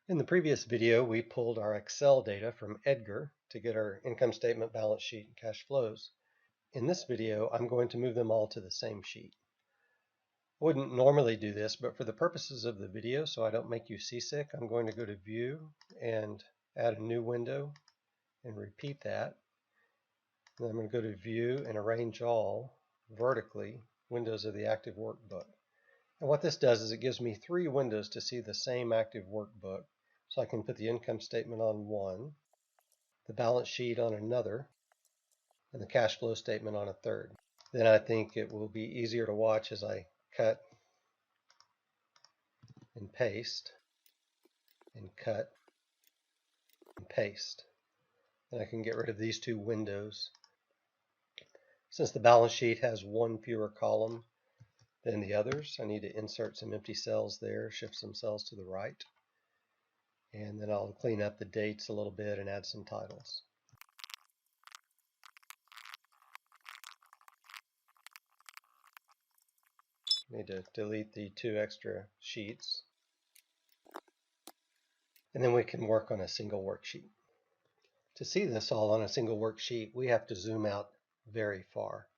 In the previous video, we pulled our Excel data from Edgar to get our income statement, balance sheet, and cash flows. In this video, I'm going to move them all to the same sheet. I wouldn't normally do this, but for the purposes of the video, so I don't make you seasick, I'm going to go to View and add a new window and repeat that. Then I'm going to go to View and Arrange All vertically, Windows of the active workbook. And what this does is it gives me 3 windows to see the same active workbook. So I can put the income statement on one, the balance sheet on another, and the cash flow statement on a third. Then I think it will be easier to watch as I cut and paste and cut and paste. And I can get rid of these 2 windows. Since the balance sheet has one fewer column than the others, I need to insert some empty cells there, shift some cells to the right. And then I'll clean up the dates a little bit and add some titles. Need to delete the 2 extra sheets. And then we can work on a single worksheet. To see this all on a single worksheet, we have to zoom out very far.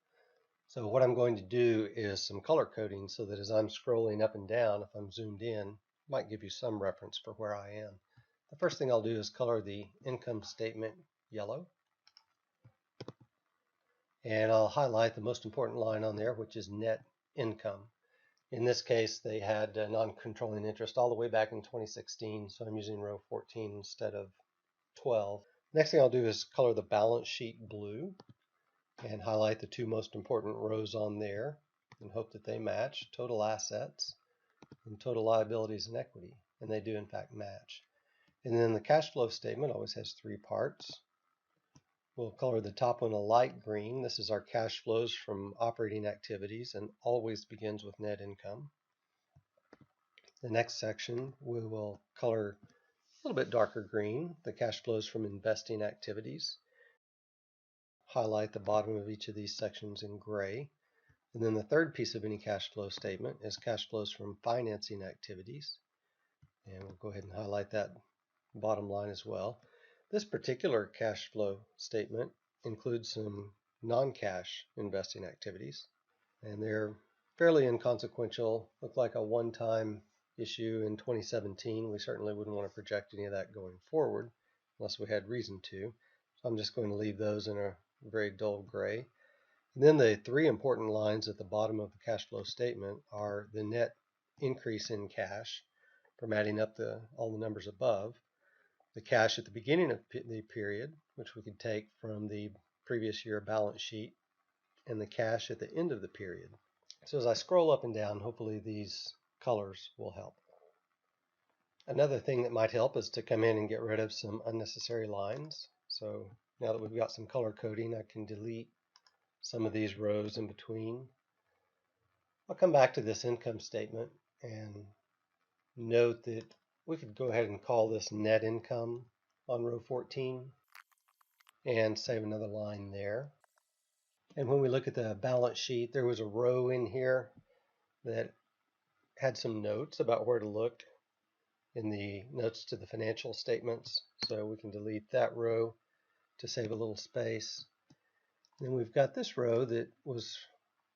So what I'm going to do is some color coding so that as I'm scrolling up and down, if I'm zoomed in, it might give you some reference for where I am. The first thing I'll do is color the income statement yellow. And I'll highlight the most important line on there, which is net income. In this case, they had non-controlling interest all the way back in 2016, so I'm using row 14 instead of 12. Next thing I'll do is color the balance sheet blue and highlight the 2 most important rows on there and hope that they match total assets and total liabilities and equity, and they do in fact match. And then the cash flow statement always has 3 parts. We'll color the top one a light green. This is our cash flows from operating activities and always begins with net income. The next section we will color a little bit darker green, the cash flows from investing activities. Highlight the bottom of each of these sections in gray. And then the third piece of any cash flow statement is cash flows from financing activities. And we'll go ahead and highlight that bottom line as well. This particular cash flow statement includes some non-cash investing activities, and they're fairly inconsequential, look like a one-time issue in 2017. We certainly wouldn't want to project any of that going forward unless we had reason to. So I'm just going to leave those in a very dull gray. And then the 3 important lines at the bottom of the cash flow statement are the net increase in cash from adding up all the numbers above, the cash at the beginning of the period, which we could take from the previous year balance sheet, and the cash at the end of the period. So as I scroll up and down, hopefully these colors will help. Another thing that might help is to come in and get rid of some unnecessary lines. So now that we've got some color coding, I can delete some of these rows in between. I'll come back to this income statement and note that we could go ahead and call this net income on row 14 and save another line there. And when we look at the balance sheet, there was a row in here that had some notes about where to look in the notes to the financial statements. So we can delete that row to save a little space. Then we've got this row that was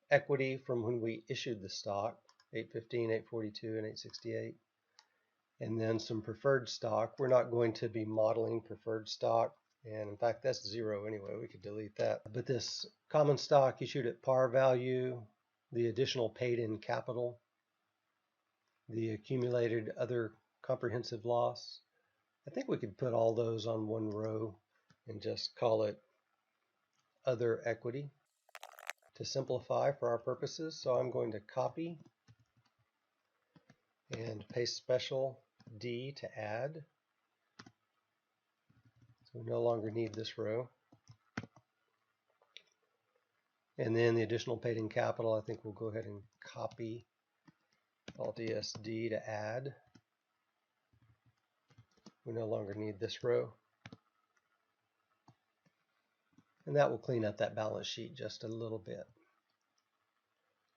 equity from when we issued the stock, 815, 842, and 868. And then some preferred stock. We're not going to be modeling preferred stock, and in fact that's 0 anyway. We could delete that. But this common stock issued at par value, the additional paid in capital, the accumulated other comprehensive loss, I think we could put all those on one row and just call it other equity to simplify for our purposes. So I'm going to copy and paste special D to add. So we no longer need this row. And then the additional paid in capital, I think we'll go ahead and copy Alt ESD to add. We no longer need this row. And that will clean up that balance sheet just a little bit.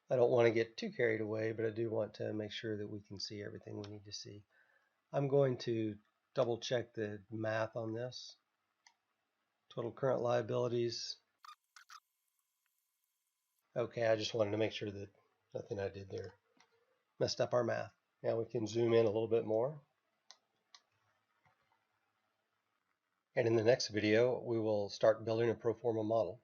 I don't want to get too carried away, but I do want to make sure that we can see everything we need to see. I'm going to double check the math on this. Total current liabilities. Okay, I just wanted to make sure that nothing I did there messed up our math. Now we can zoom in a little bit more. And in the next video, we will start building a pro forma model.